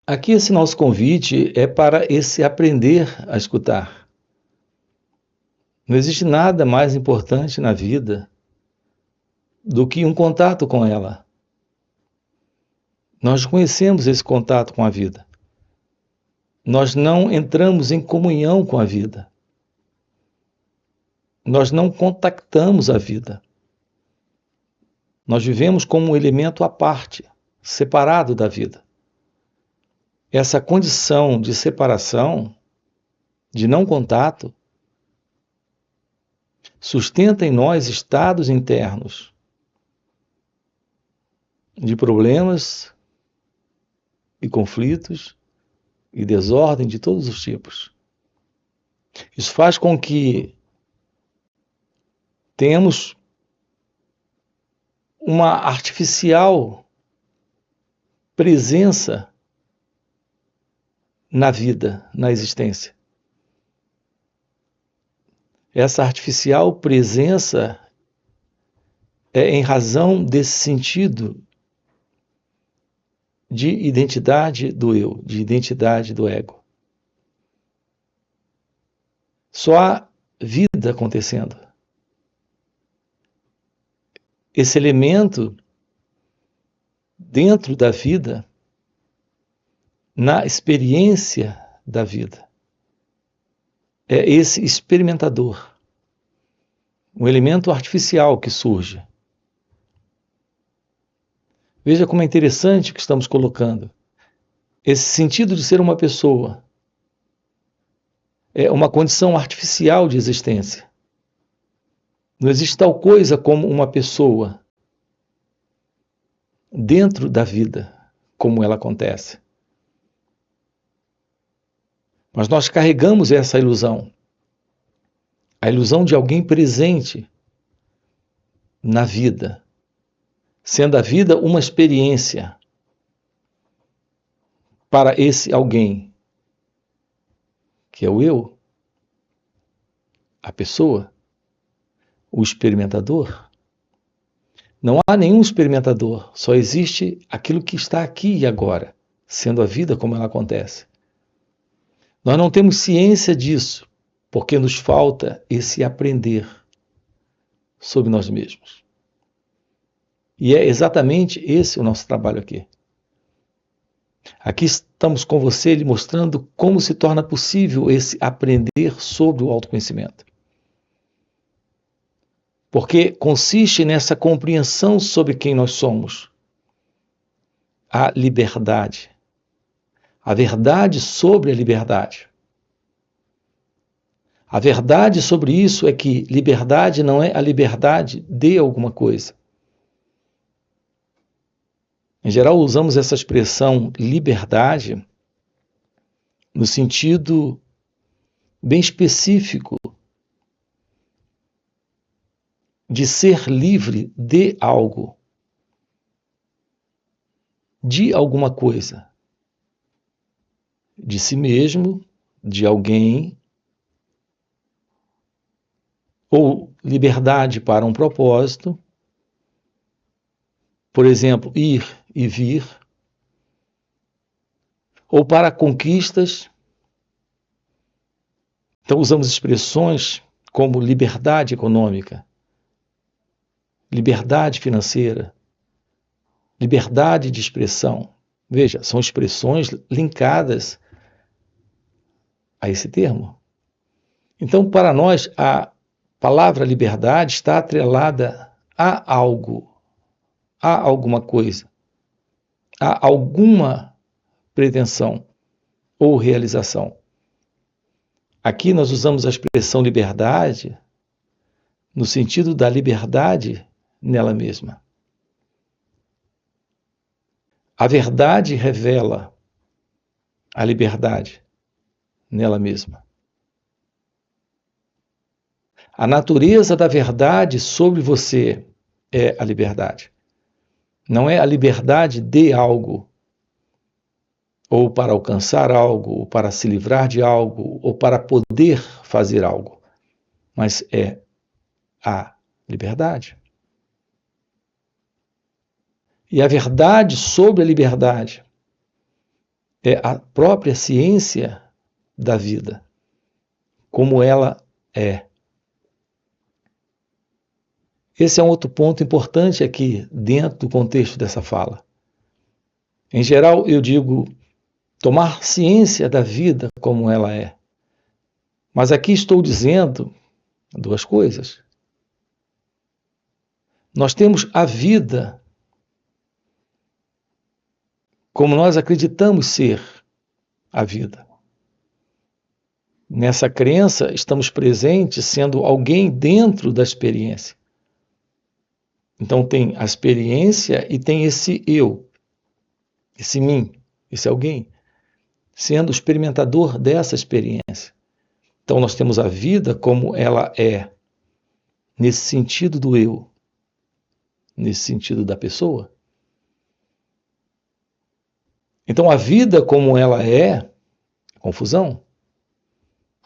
Aqui esse nosso convite é para esse aprender a escutar. Não existe nada mais importante na vida do que um contato com ela. Nós conhecemos esse contato com a vida. Nós não entramos em comunhão com a vida. Nós não contactamos a vida. Nós vivemos como um elemento à parte, separado da vida. Essa condição de separação, de não contato, sustenta em nós estados internos de problemas e conflitos e desordem de todos os tipos. Isso faz com que tenhamos uma artificial presença na vida, na existência. Essa artificial presença é em razão desse sentido de identidade do eu, de identidade do ego. Só há vida acontecendo. Esse elemento dentro da vida, na experiência da vida, é esse experimentador, um elemento artificial que surge. Veja como é interessante o que estamos colocando. Esse sentido de ser uma pessoa é uma condição artificial de existência. Não existe tal coisa como uma pessoa dentro da vida, como ela acontece. Mas nós carregamos essa ilusão, a ilusão de alguém presente na vida, sendo a vida uma experiência para esse alguém, que é o eu, a pessoa, o experimentador. Não há nenhum experimentador, só existe aquilo que está aqui e agora, sendo a vida como ela acontece. Nós não temos ciência disso, porque nos falta esse aprender sobre nós mesmos. E é exatamente esse o nosso trabalho aqui. Aqui estamos com você lhe mostrando como se torna possível esse aprender sobre o autoconhecimento. Porque consiste nessa compreensão sobre quem nós somos. A liberdade. A verdade sobre a liberdade. A verdade sobre isso é que liberdade não é a liberdade de alguma coisa. Em geral, usamos essa expressão liberdade no sentido bem específico de ser livre de algo, de alguma coisa, de si mesmo, de alguém, ou liberdade para um propósito, por exemplo, ir e vir, ou para conquistas. Então usamos expressões como liberdade econômica, liberdade financeira, liberdade de expressão. Veja, são expressões linkadas a esse termo. Então, para nós, a palavra liberdade está atrelada a algo, a alguma coisa, a alguma pretensão ou realização. Aqui nós usamos a expressão liberdade no sentido da liberdade nela mesma. A verdade revela a liberdade nela mesma. A natureza da verdade sobre você é a liberdade. Não é a liberdade de algo, ou para alcançar algo, ou para se livrar de algo, ou para poder fazer algo, mas é a liberdade. E a verdade sobre a liberdade é a própria ciência da vida, como ela é. Esse é um outro ponto importante aqui, dentro do contexto dessa fala. Em geral, eu digo tomar ciência da vida como ela é. Mas aqui estou dizendo duas coisas. Nós temos a vida como nós acreditamos ser a vida. Nessa crença, estamos presentes sendo alguém dentro da experiência. Então tem a experiência e tem esse eu, esse mim, esse alguém, sendo o experimentador dessa experiência. Então nós temos a vida como ela é, nesse sentido do eu, nesse sentido da pessoa. Então a vida como ela é confusão,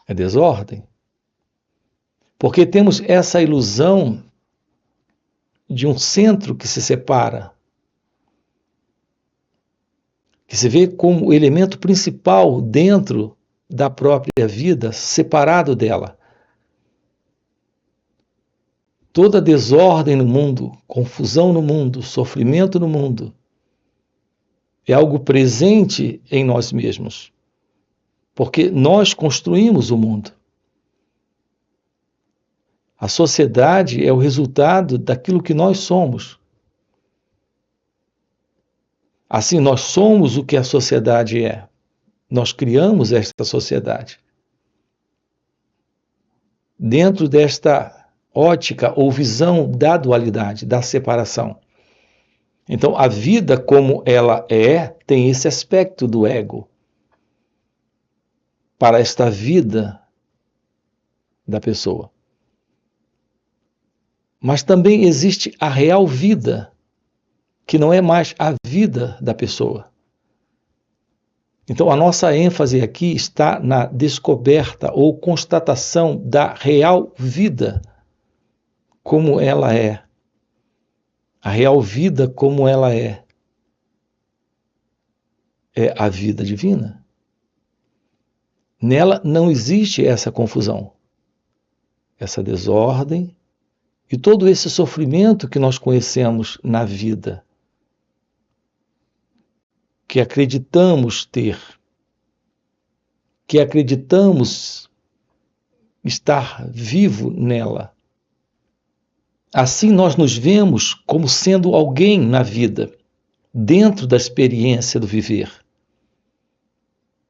é desordem. Porque temos essa ilusão de um centro que se separa, que se vê como elemento principal dentro da própria vida, separado dela. Toda desordem no mundo, confusão no mundo, sofrimento no mundo, é algo presente em nós mesmos, porque nós construímos o mundo. A sociedade é o resultado daquilo que nós somos. Assim, nós somos o que a sociedade é. Nós criamos esta sociedade. Dentro desta ótica ou visão da dualidade, da separação. Então, a vida como ela é, tem esse aspecto do ego. Para esta vida da pessoa. Mas também existe a real vida, que não é mais a vida da pessoa. Então, a nossa ênfase aqui está na descoberta ou constatação da real vida, como ela é. A real vida como ela é a vida divina. Nela não existe essa confusão, essa desordem e todo esse sofrimento que nós conhecemos na vida, que acreditamos ter, que acreditamos estar vivo nela. Assim nós nos vemos como sendo alguém na vida, dentro da experiência do viver.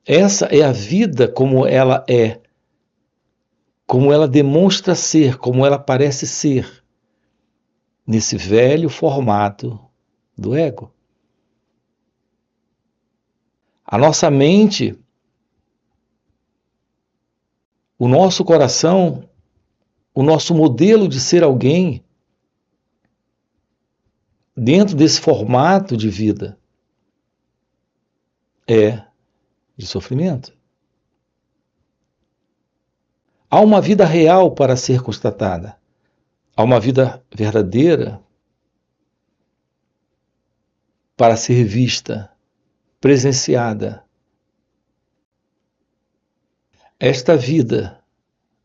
Essa é a vida como ela é, como ela demonstra ser, como ela parece ser, nesse velho formato do ego. A nossa mente, o nosso coração, o nosso modelo de ser alguém, dentro desse formato de vida, é de sofrimento. Há uma vida real para ser constatada. Há uma vida verdadeira para ser vista, presenciada. Esta vida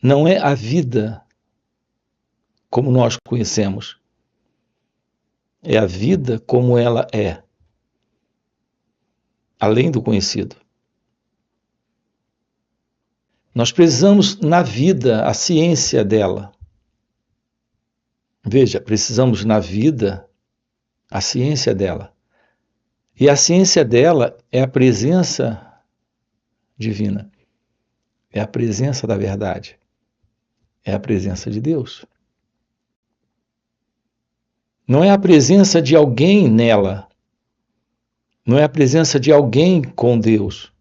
não é a vida como nós conhecemos. É a vida como ela é, além do conhecido. Nós precisamos na vida a ciência dela. Veja, precisamos na vida a ciência dela. E a ciência dela é a presença divina. É a presença da verdade. É a presença de Deus. Não é a presença de alguém nela. Não é a presença de alguém com Deus.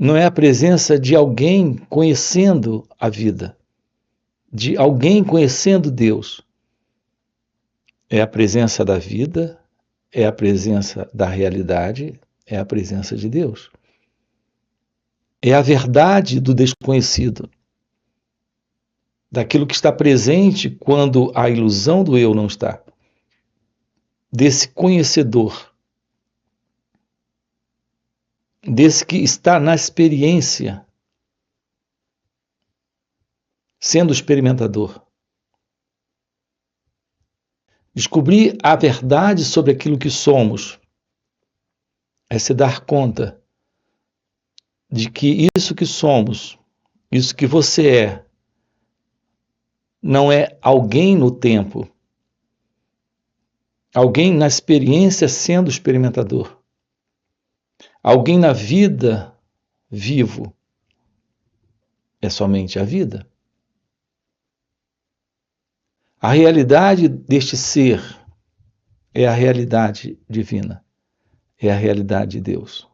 Não é a presença de alguém conhecendo a vida. De alguém conhecendo Deus. É a presença da vida, é a presença da realidade, é a presença de Deus. É a verdade do desconhecido. Daquilo que está presente quando a ilusão do eu não está. Desse conhecedor desse que está na experiência, sendo experimentador. Descobrir a verdade sobre aquilo que somos é se dar conta de que isso que somos, isso que você não é alguém no tempo, alguém na experiência sendo experimentador, alguém na vida vivo. É somente a vida. A realidade deste ser é a realidade divina, é a realidade de Deus.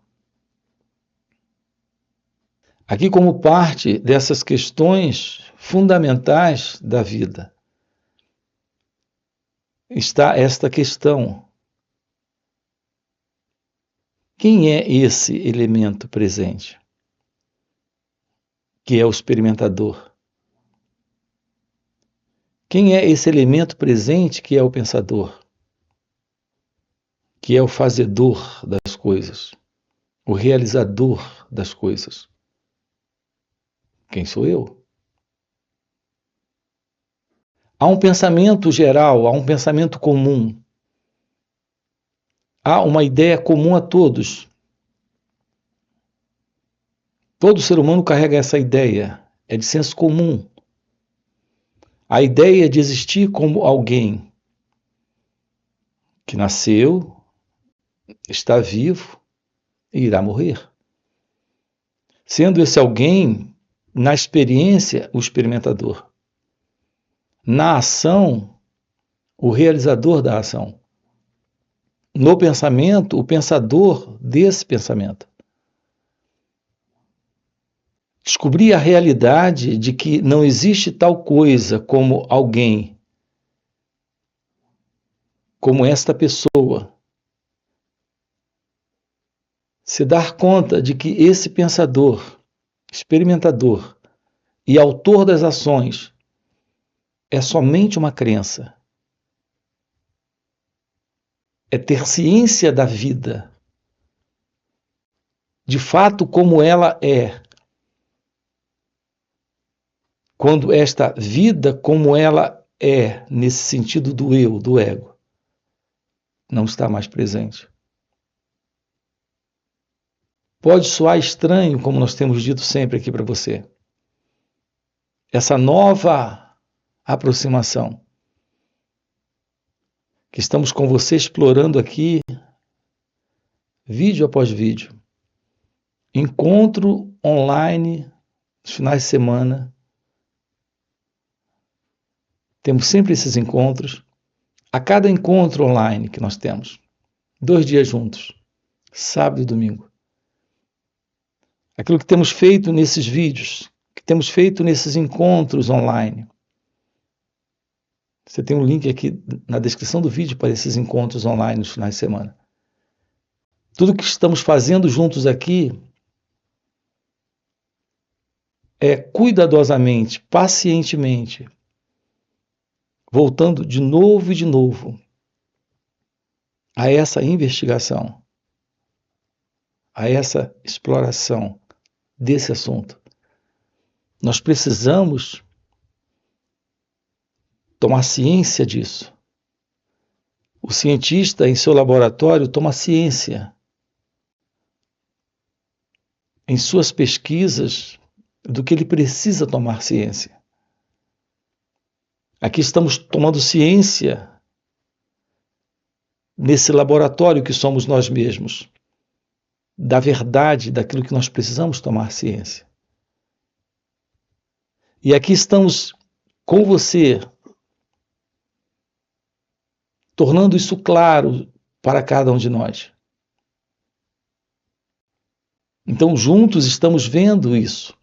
Aqui, como parte dessas questões fundamentais da vida, está esta questão: quem é esse elemento presente, que é o experimentador? Quem é esse elemento presente que é o pensador, que é o fazedor das coisas, o realizador das coisas? Quem sou eu? Há um pensamento geral, há um pensamento comum, há uma ideia comum a todos. Todo ser humano carrega essa ideia, é de senso comum. A ideia de existir como alguém que nasceu, está vivo e irá morrer. Sendo esse alguém, na experiência, o experimentador. Na ação, o realizador da ação. No pensamento, o pensador desse pensamento. Descobrir a realidade de que não existe tal coisa como alguém, como esta pessoa. Se dar conta de que esse pensador, experimentador e autor das ações é somente uma crença. É ter ciência da vida, de fato como ela é. Quando esta vida como ela é, nesse sentido do eu, do ego, não está mais presente. Pode soar estranho, como nós temos dito sempre aqui para você. Essa nova aproximação que estamos com você explorando aqui, vídeo após vídeo. Encontro online, nos finais de semana. Temos sempre esses encontros. A cada encontro online que nós temos, 2 dias juntos, sábado e domingo. Aquilo que temos feito nesses vídeos, que temos feito nesses encontros online. Você tem um link aqui na descrição do vídeo para esses encontros online nos finais de semana. Tudo que estamos fazendo juntos aqui é cuidadosamente, pacientemente, voltando de novo e de novo a essa investigação, a essa exploração desse assunto. Nós precisamos tomar ciência disso. O cientista, em seu laboratório, toma ciência. Em suas pesquisas, do que ele precisa tomar ciência. Aqui estamos tomando ciência nesse laboratório que somos nós mesmos, da verdade, daquilo que nós precisamos tomar ciência. E aqui estamos com você, tornando isso claro para cada um de nós. Então, juntos estamos vendo isso.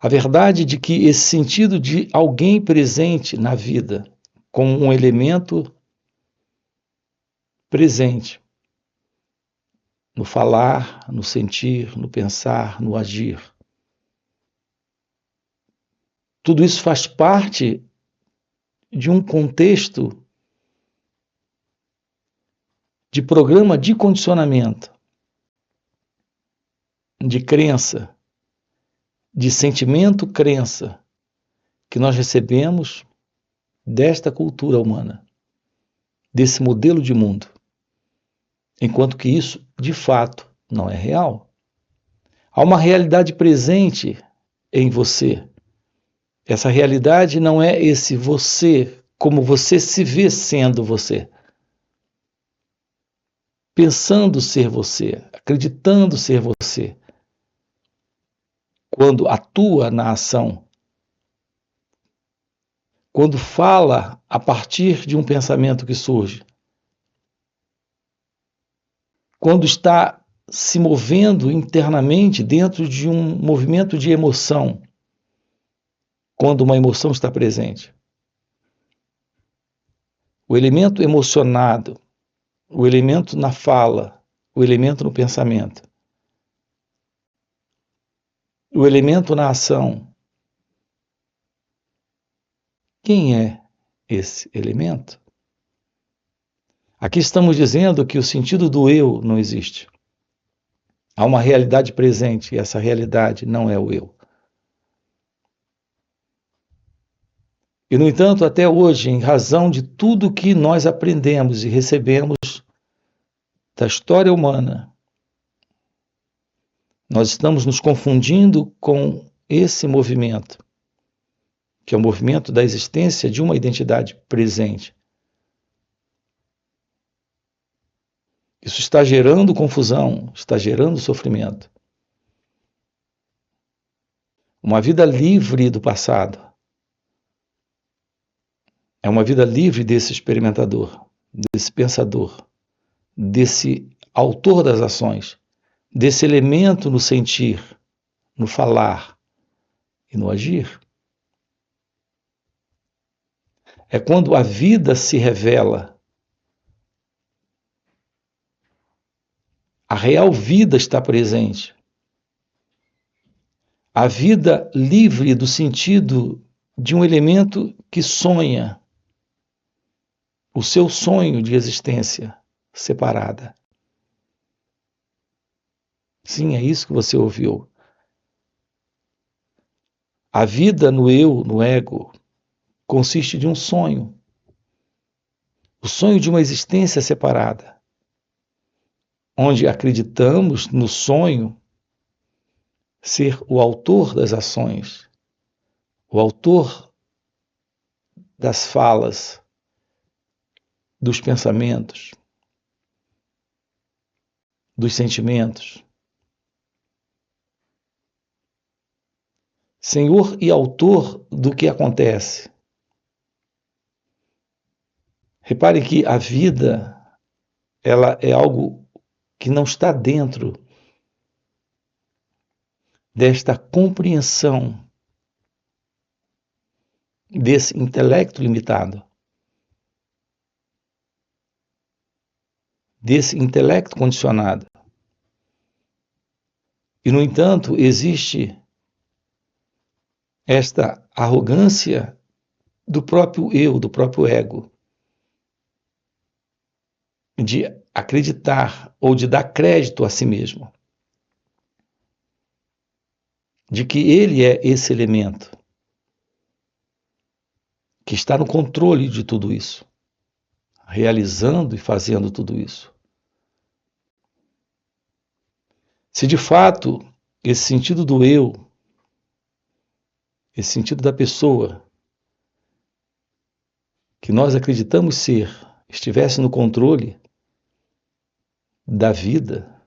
A verdade de que esse sentido de alguém presente na vida, como um elemento presente, no falar, no sentir, no pensar, no agir. Tudo isso faz parte de um contexto de programa de condicionamento de crença, de sentimento-crença que nós recebemos desta cultura humana, desse modelo de mundo, enquanto que isso, de fato, não é real. Há uma realidade presente em você. Essa realidade não é esse você, como você se vê sendo você. Pensando ser você, acreditando ser você. Quando atua na ação, quando fala a partir de um pensamento que surge, quando está se movendo internamente dentro de um movimento de emoção, quando uma emoção está presente. O elemento emocionado, o elemento na fala, o elemento no pensamento, o elemento na ação. Quem é esse elemento? Aqui estamos dizendo que o sentido do eu não existe. Há uma realidade presente e essa realidade não é o eu. E, no entanto, até hoje, em razão de tudo que nós aprendemos e recebemos da história humana, nós estamos nos confundindo com esse movimento, que é o movimento da existência de uma identidade presente. Isso está gerando confusão, está gerando sofrimento. Uma vida livre do passado é uma vida livre desse experimentador, desse pensador, desse autor das ações, desse elemento no sentir, no falar e no agir. É quando a vida se revela. A real vida está presente. A vida livre do sentido de um elemento que sonha, o seu sonho de existência separada. Sim, é isso que você ouviu. A vida no eu, no ego, consiste de um sonho. O sonho de uma existência separada, onde acreditamos no sonho ser o autor das ações, o autor das falas, dos pensamentos, dos sentimentos. Senhor e autor do que acontece. Repare que a vida, ela é algo que não está dentro desta compreensão desse intelecto limitado, desse intelecto condicionado. E, no entanto, existe esta arrogância do próprio eu, do próprio ego, de acreditar ou de dar crédito a si mesmo, de que ele é esse elemento que está no controle de tudo isso, realizando e fazendo tudo isso. Se de fato esse sentido do eu, esse sentido da pessoa que nós acreditamos ser, estivesse no controle da vida,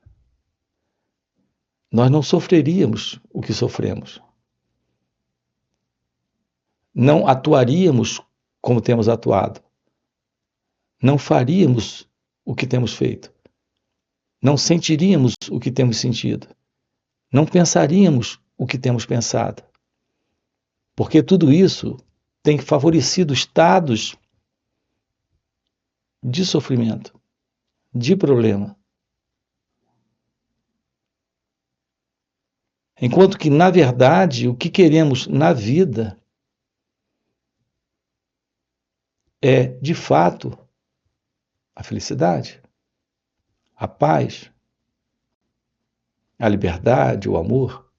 nós não sofreríamos o que sofremos. Não atuaríamos como temos atuado. Não faríamos o que temos feito. Não sentiríamos o que temos sentido. Não pensaríamos o que temos pensado. Porque tudo isso tem favorecido estados de sofrimento, de problema. Enquanto que, na verdade, o que queremos na vida é, de fato, a felicidade, a paz, a liberdade, o amor.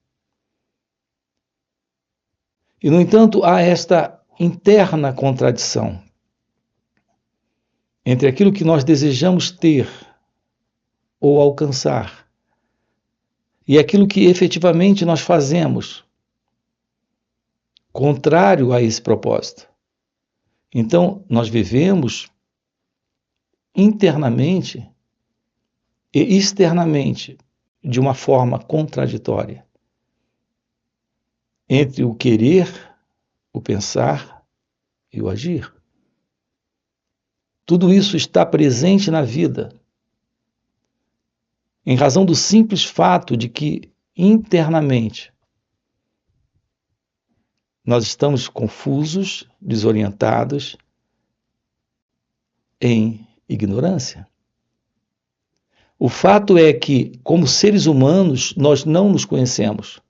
E, no entanto, há esta interna contradição entre aquilo que nós desejamos ter ou alcançar e aquilo que efetivamente nós fazemos, contrário a esse propósito. Então, nós vivemos internamente e externamente de uma forma contraditória entre o querer, o pensar e o agir. Tudo isso está presente na vida, em razão do simples fato de que, internamente, nós estamos confusos, desorientados, em ignorância. O fato é que, como seres humanos, nós não nos conhecemos.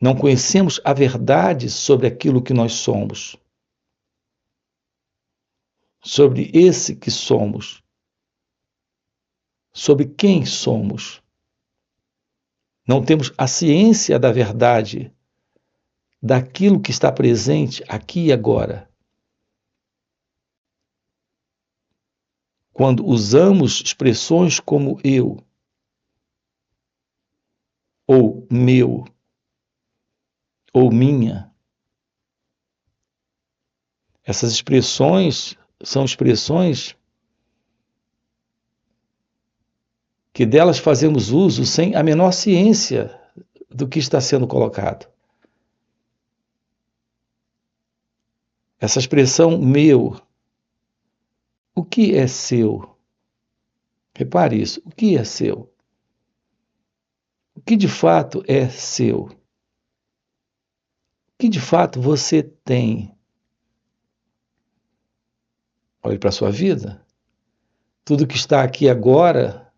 Não conhecemos a verdade sobre aquilo que nós somos, sobre esse que somos, sobre quem somos. Não temos a ciência da verdade, daquilo que está presente aqui e agora. Quando usamos expressões como eu, ou meu, ou minha, essas expressões são expressões que delas fazemos uso sem a menor ciência do que está sendo colocado. Essa expressão meu, o que é seu? Repare isso, o que é seu? O que de fato é seu? O que de fato você tem? Olhe para a sua vida. Tudo que está aqui agora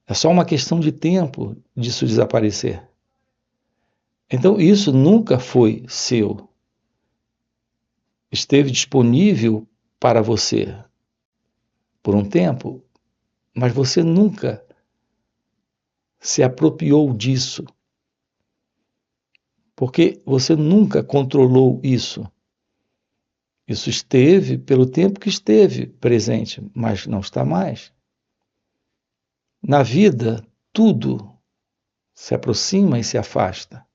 é só uma questão de tempo disso desaparecer. Então, isso nunca foi seu. Esteve disponível para você por um tempo, mas você nunca se apropriou disso, porque você nunca controlou isso. Isso esteve pelo tempo que esteve presente, mas não está mais. Na vida, tudo se aproxima e se afasta.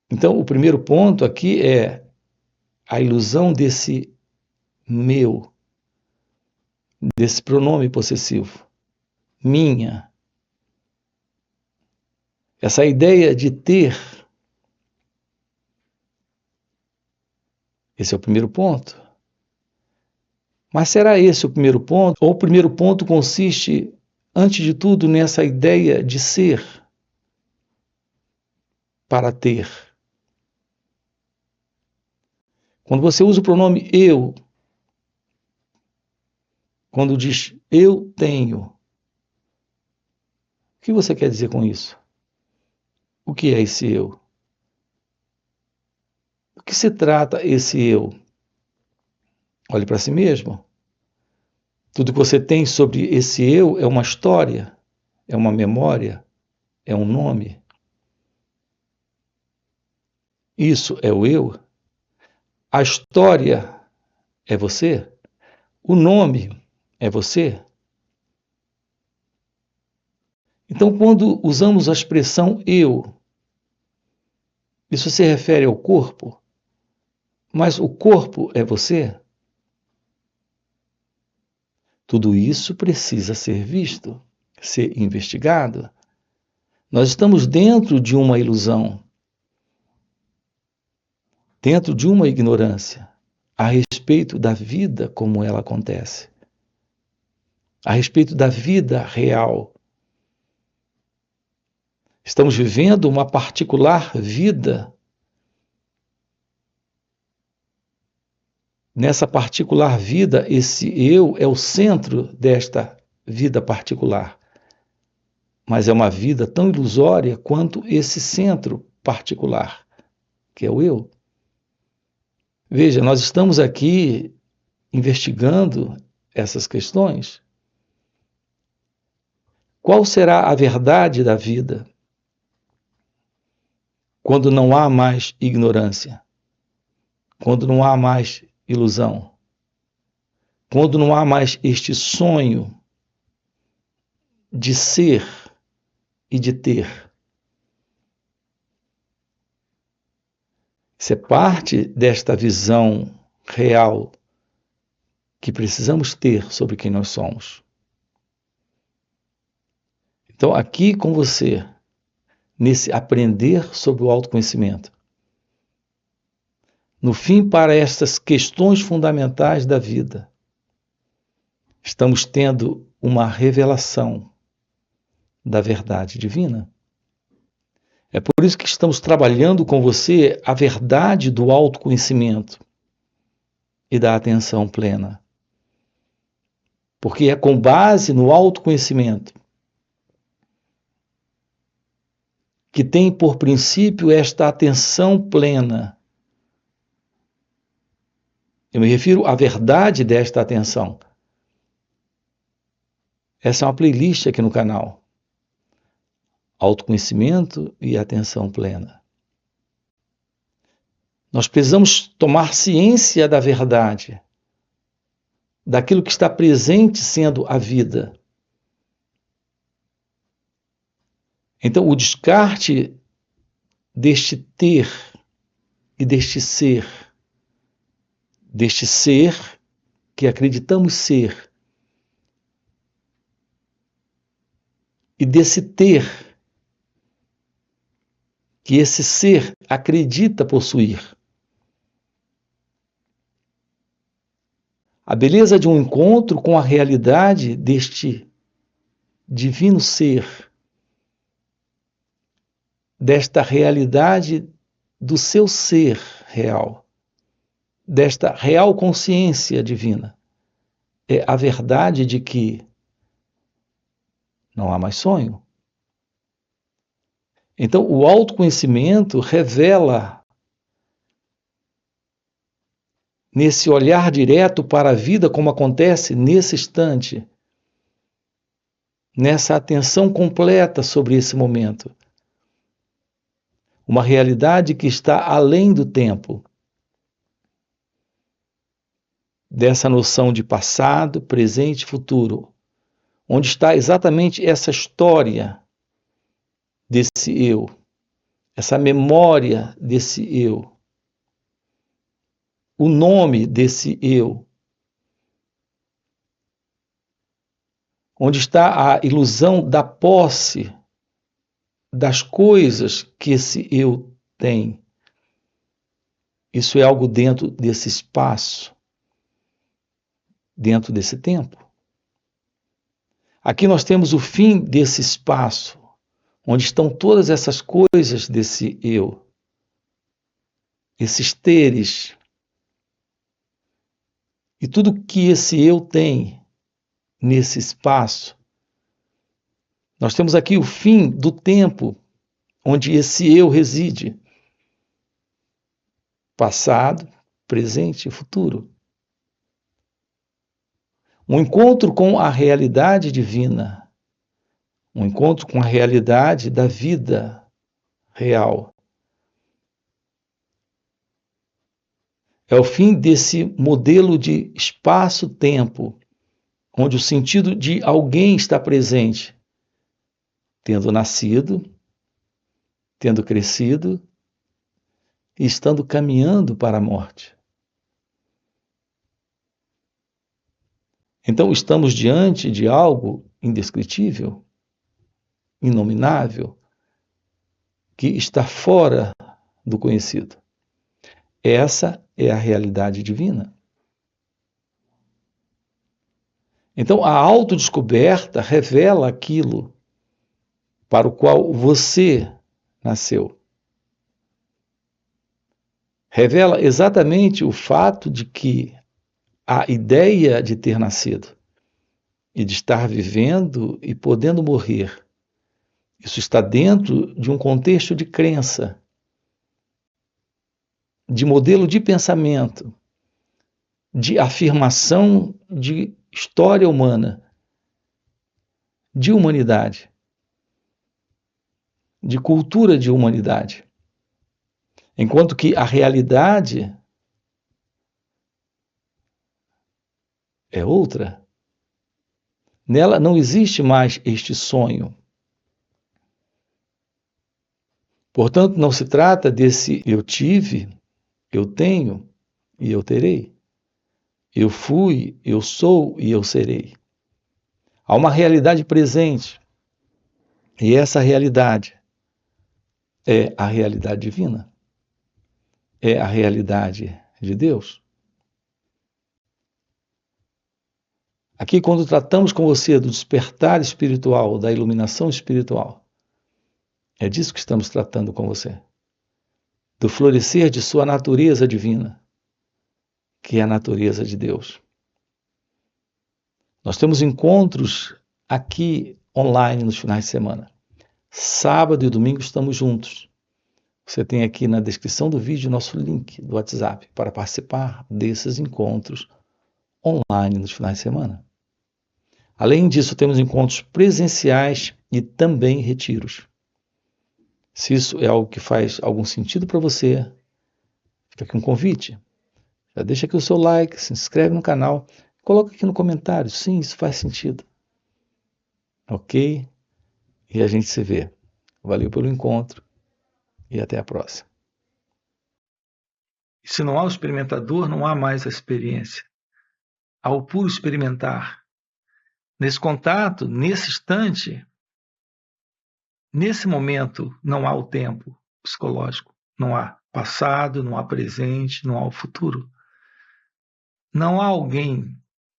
Então, o primeiro ponto aqui é a ilusão desse meu, desse pronome possessivo, minha. Essa ideia de ter. Esse é o primeiro ponto. Mas será esse o primeiro ponto? Ou o primeiro ponto consiste, antes de tudo, nessa ideia de ser para ter? Quando você usa o pronome eu, quando diz eu tenho, o que você quer dizer com isso? O que é esse eu? Do que se trata esse eu? Olhe para si mesmo. Tudo que você tem sobre esse eu é uma história, é uma memória, é um nome. Isso é o eu? A história é você? O nome é você? Então, quando usamos a expressão eu, isso se refere ao corpo, mas o corpo é você? Tudo isso precisa ser visto, ser investigado. Nós estamos dentro de uma ilusão, dentro de uma ignorância a respeito da vida como ela acontece, a respeito da vida real. Estamos vivendo uma particular vida. Nessa particular vida, esse eu é o centro desta vida particular. Mas é uma vida tão ilusória quanto esse centro particular, que é o eu. Veja, nós estamos aqui investigando essas questões Qual será a verdade da vida quando não há mais ignorância? Quando não há mais ilusão? Quando não há mais este sonho de ser e de ter? Isso é parte desta visão real que precisamos ter sobre quem nós somos. Então, aqui com você, nesse aprender sobre o autoconhecimento, no fim, para estas questões fundamentais da vida, estamos tendo uma revelação da verdade divina. É por isso que estamos trabalhando com você a verdade do autoconhecimento e da atenção plena. Porque é com base no autoconhecimento que tem por princípio esta atenção plena. Eu me refiro à verdade desta atenção. Essa é uma playlist aqui no canal. Autoconhecimento e atenção plena. Nós precisamos tomar ciência da verdade, daquilo que está presente sendo a vida. Então, o descarte deste ter e deste ser que acreditamos ser, e desse ter que esse ser acredita possuir. A beleza de um encontro com a realidade deste divino ser, desta realidade do seu ser real, desta real consciência divina, é a verdade de que não há mais sonho. Então, o autoconhecimento revela, nesse olhar direto para a vida, como acontece nesse instante, nessa atenção completa sobre esse momento, uma realidade que está além do tempo, dessa noção de passado, presente e futuro, onde está exatamente essa história desse eu, essa memória desse eu, o nome desse eu, onde está a ilusão da posse das coisas que esse eu tem. Isso é algo dentro desse espaço, dentro desse tempo. Aqui nós temos o fim desse espaço, onde estão todas essas coisas desse eu, esses teres, e tudo que esse eu tem nesse espaço. Nós temos aqui o fim do tempo onde esse eu reside. Passado, presente e futuro. Um encontro com a realidade divina. Um encontro com a realidade da vida real. É o fim desse modelo de espaço-tempo, onde o sentido de alguém está presente, tendo nascido, tendo crescido e estando caminhando para a morte. Então, estamos diante de algo indescritível, inominável, que está fora do conhecido. Essa é a realidade divina. Então, a autodescoberta revela aquilo para o qual você nasceu. Revela exatamente o fato de que a ideia de ter nascido e de estar vivendo e podendo morrer, isso está dentro de um contexto de crença, de modelo de pensamento, de afirmação de história humana, de humanidade, de cultura de humanidade. Enquanto que a realidade é outra. Nela não existe mais este sonho. Portanto, não se trata desse eu tive, eu tenho e eu terei. Eu fui, eu sou e eu serei. Há uma realidade presente. E essa realidade é a realidade divina. É a realidade de Deus. Aqui, quando tratamos com você do despertar espiritual, da iluminação espiritual, é disso que estamos tratando com você. Do florescer de sua natureza divina, que é a natureza de Deus. Nós temos encontros aqui online nos finais de semana. Sábado e domingo estamos juntos. Você tem aqui na descrição do vídeo nosso link do WhatsApp para participar desses encontros online nos finais de semana. Além disso, temos encontros presenciais e também retiros. Se isso é algo que faz algum sentido para você, fica aqui um convite. Já deixa aqui o seu like, se inscreve no canal, coloca aqui no comentário, sim, isso faz sentido. Ok? E a gente se vê. Valeu pelo encontro e até a próxima. E se não há o experimentador, não há mais a experiência. Há o puro experimentar. Nesse contato, nesse instante, nesse momento, não há o tempo psicológico. Não há passado, não há presente, não há o futuro. Não há alguém